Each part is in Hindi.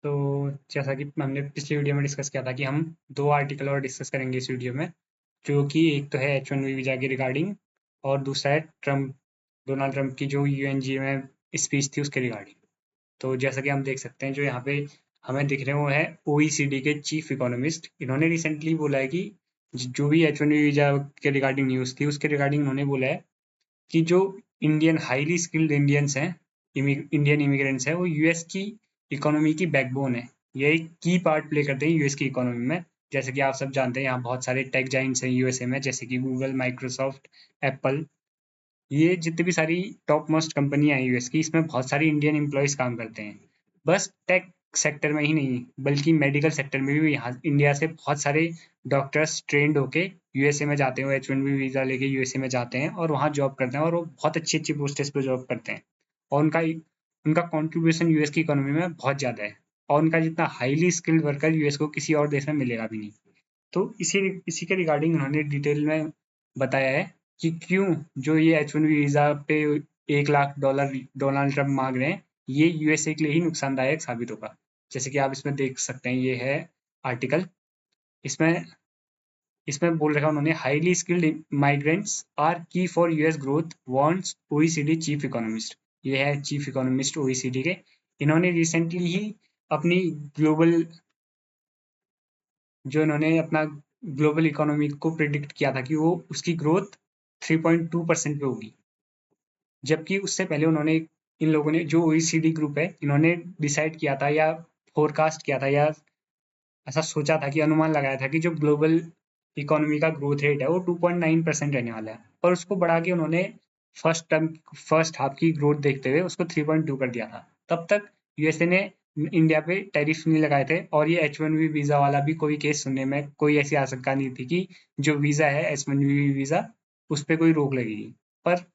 तो जैसा कि हमने पिछली वीडियो में डिस्कस किया था कि हम 2 आर्टिकल और डिस्कस करेंगे इस वीडियो में, जो कि एक तो है H1B वीज़ा के रिगार्डिंग और दूसरा है डोनाल्ड ट्रंप की जो यूएनजी में स्पीच थी उसके रिगार्डिंग। तो जैसा कि हम देख सकते हैं जो यहाँ पे हमें दिख रहे हैं वो है OECD के चीफ इकोनॉमिस्ट। इन्होंने रिसेंटली बोला है कि जो भी H1B वीज़ा के रिगार्डिंग न्यूज़ थी उसके रिगार्डिंग उन्होंने बोला है कि जो इंडियन हाईली स्किल्ड इंडियंस हैं, इंडियन इमिग्रेंट्स हैं, वो यूएस की इकोनॉमी की बैकबोन है। ये एक की पार्ट प्ले करते हैं यूएस की इकोनॉमी में। जैसे कि आप सब जानते हैं यहाँ बहुत सारे टेक जाइंट्स हैं यूएसए में, जैसे कि गूगल, माइक्रोसॉफ्ट, एप्पल। ये जितनी भी सारी टॉप मोस्ट कंपनियां हैं यूएस की, इसमें बहुत सारी इंडियन एम्प्लॉयज काम करते हैं। बस टेक सेक्टर में ही नहीं बल्कि मेडिकल सेक्टर में भी यहाँ इंडिया से बहुत सारे डॉक्टर्स ट्रेंड होके यूएसए में जाते हैं, H1B वीज़ा लेके यूएसए में जाते हैं और वहाँ जॉब करते हैं और वो बहुत अच्छी अच्छी पोस्टेस पे जॉब करते हैं। और उनका उनका कॉन्ट्रीब्यूशन यूएस की इकोनॉमी में बहुत ज़्यादा है और उनका जितना हाईली स्किल्ड वर्कर यूएस को किसी और देश में मिलेगा भी नहीं। तो इसी इसी के रिगार्डिंग उन्होंने डिटेल में बताया है कि क्यों जो ये H1B वीज़ा पे $1 लाख डोनाल्ड ट्रंप मांग रहे हैं, ये यूएसए के लिए ही नुकसानदायक साबित होगा। जैसे कि आप इसमें देख सकते हैं, ये है आर्टिकल। इसमें इसमें बोल रखा है उन्होंने, हाईली स्किल्ड माइग्रेंट्स आर की for US growth wants OECD chief economist. ये है चीफ इकोनॉमिस्ट ओईसीडी के। इन्होंने रिसेंटली ही अपनी ग्लोबल जो इन्होंने अपना ग्लोबल इकोनॉमी को प्रिडिक्ट किया था कि वो उसकी ग्रोथ 3.2% पे होगी। जबकि उससे पहले उन्होंने इन लोगों ने जो ओईसीडी ग्रुप है, इन्होंने डिसाइड किया था या फोरकास्ट किया था या ऐसा सोचा था कि अनुमान लगाया था कि जो ग्लोबल इकोनॉमी का ग्रोथ रेट है वो 2.9% रहने वाला है, और उसको बढ़ा के उन्होंने फर्स्ट हाफ की ग्रोथ देखते हुए उसको 3.2 कर दिया था। तब तक यूएसए ने इंडिया पे टैरिफ नहीं लगाए थे और ये H1B वीजा वाला भी कोई केस सुनने में कोई ऐसी आशंका नहीं थी कि जो वीजा है H1B वीजा उस पर कोई रोक लगेगी। पर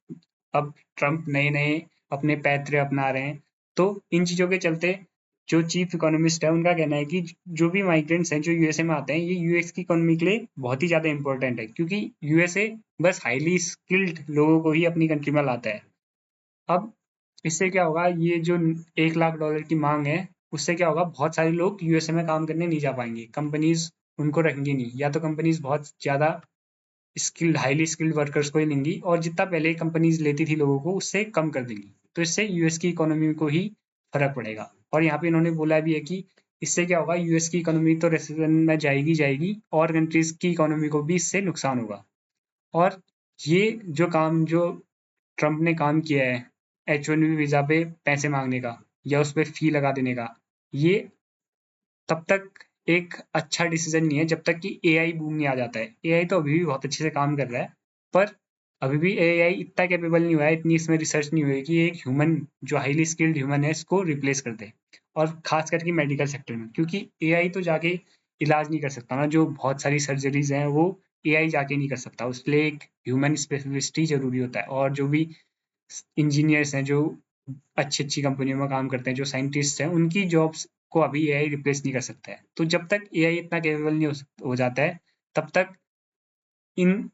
अब ट्रंप नए नए अपने पैतरे अपना रहे हैं, तो इन चीजों के चलते जो चीफ इकोनॉमिस्ट है उनका कहना है कि जो भी माइग्रेंट्स हैं जो यूएसए में आते हैं, ये यूएस की इकोनॉमी के लिए बहुत ही ज्यादा इंपॉर्टेंट है, क्योंकि यूएसए बस हाईली स्किल्ड लोगों को ही अपनी कंट्री में लाता है। अब इससे क्या होगा, ये जो $1 लाख की मांग है, उससे क्या होगा, बहुत सारे लोग यूएसए में काम करने नहीं जा पाएंगे, कंपनीज उनको रखेंगी नहीं, या तो कंपनीज बहुत ज्यादा स्किल्ड हाईली स्किल्ड वर्कर्स को ही लेंगी और जितना पहले कंपनीज लेती थी लोगों को उससे कम कर देंगी। तो इससे यूएस की इकोनॉमी को ही फर्क पड़ेगा। और यहाँ पे इन्होंने बोला भी है कि इससे क्या होगा, यूएस की इकोनॉमी तो रिसेशन में जाएगी जाएगी और कंट्रीज की इकोनॉमी को भी इससे नुकसान होगा। और ये जो ट्रंप ने काम किया है H1B वीजा पे पैसे मांगने का या उस पर फी लगा देने का, ये तब तक एक अच्छा डिसीजन नहीं है जब तक कि एआई बूम नहीं आ जाता है। एआई तो अभी भी बहुत अच्छे से काम कर रहा है, पर अभी भी एआई इतना कैपेबल नहीं हुआ है, इतनी इसमें रिसर्च नहीं हुई है कि एक ह्यूमन जो हाईली स्किल्ड ह्यूमन है इसको रिप्लेस कर दे। और खास करके मेडिकल सेक्टर में, क्योंकि एआई तो जाके इलाज नहीं कर सकता ना, जो बहुत सारी सर्जरीज हैं वो एआई जाके नहीं कर सकता, उसके लिए एक ह्यूमन स्पेशलिस्ट ही जरूरी होता है। और जो भी इंजीनियर्स हैं जो अच्छी अच्छी कंपनियों में काम करते हैं, जो साइंटिस्ट हैं, उनकी जॉब्स को अभी एआई रिप्लेस नहीं कर सकता है। तो जब तक एआई इतना कैपेबल नहीं हो जाता है, तब तक इन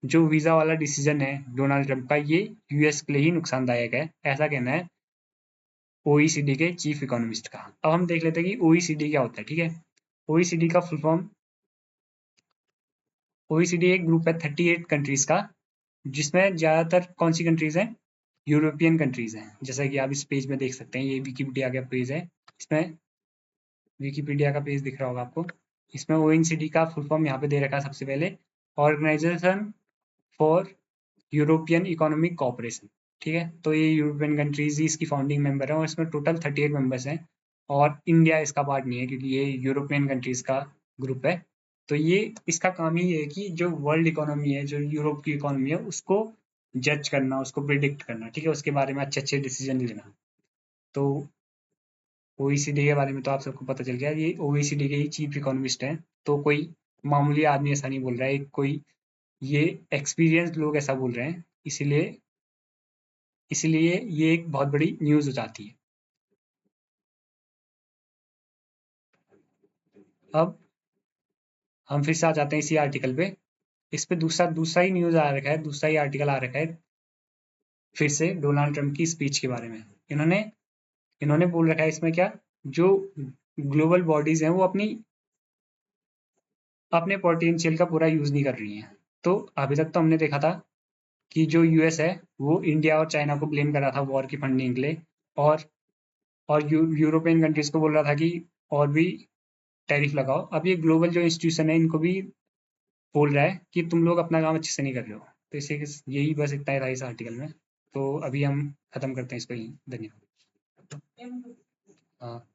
जो वीजा वाला डिसीजन है डोनाल्ड ट्रंप का, ये यूएस के लिए ही नुकसानदायक है, ऐसा कहना है ओईसीडी के चीफ इकोनॉमिस्ट का। अब हम देख लेते हैं कि ओईसीडी क्या होता है। ठीक है, ओईसीडी का फुल फॉर्म, ओईसीडी एक ग्रुप है 38 कंट्रीज का, जिसमें ज्यादातर कौन सी कंट्रीज हैं, यूरोपियन कंट्रीज हैं। जैसा कि आप इस पेज में देख सकते हैं, ये विकिपीडिया का पेज है, इसमें विकिपीडिया का पेज दिख रहा होगा आपको। इसमें ओएनसीडी का फुल फॉर्म यहाँ पे दे रखा है सबसे पहले, Organisation for European Economic Co-operation. ठीक है, तो ये यूरोपियन कंट्रीज ही इसकी फाउंडिंग मेंबर है और इसमें टोटल 38 मेंबर्स हैं, और इंडिया इसका पार्ट नहीं है क्योंकि ये यूरोपियन कंट्रीज का ग्रुप है। तो ये इसका काम ही है कि जो वर्ल्ड इकोनॉमी है, जो यूरोप की इकोनॉमी है, उसको जज करना, उसको प्रिडिक्ट करना, ठीक है, उसके बारे में अच्छे अच्छे डिसीजन लेना। तो ओईसीडी के बारे में तो आप सबको पता चल गया, ये ओईसीडी के ही चीफ इकोनॉमिस्ट हैं। तो कोई मामूली आदमी ऐसा नहीं बोल रहा है, कोई ये एक्सपीरियंस्ड लोग ऐसा बोल रहे हैं, इसीलिए इसलिए ये एक बहुत बड़ी न्यूज हो जाती है। अब हम फिर से आ जाते हैं इसी आर्टिकल पे। इस पे दूसरा दूसरा ही न्यूज आ रखा है, दूसरा ही आर्टिकल आ रखा है फिर से डोनाल्ड ट्रंप की स्पीच के बारे में। इन्होंने इन्होंने बोल रखा है इसमें क्या, जो ग्लोबल बॉडीज हैं वो अपने पोटेंशियल का पूरा यूज नहीं कर रही हैं। तो अभी तक तो हमने देखा था कि जो यूएस है वो इंडिया और चाइना को ब्लेम कर रहा था वॉर की फंडिंग के लिए, और यूरोपियन कंट्रीज को बोल रहा था कि और भी टैरिफ लगाओ। अब ये ग्लोबल जो इंस्टीट्यूशन है इनको भी बोल रहा है कि तुम लोग अपना काम अच्छे से नहीं कर रहे हो। तो इसे यही बस इतना ही था इस आर्टिकल में। तो अभी हम खत्म करते हैं इसको यहीं। धन्यवाद। हाँ।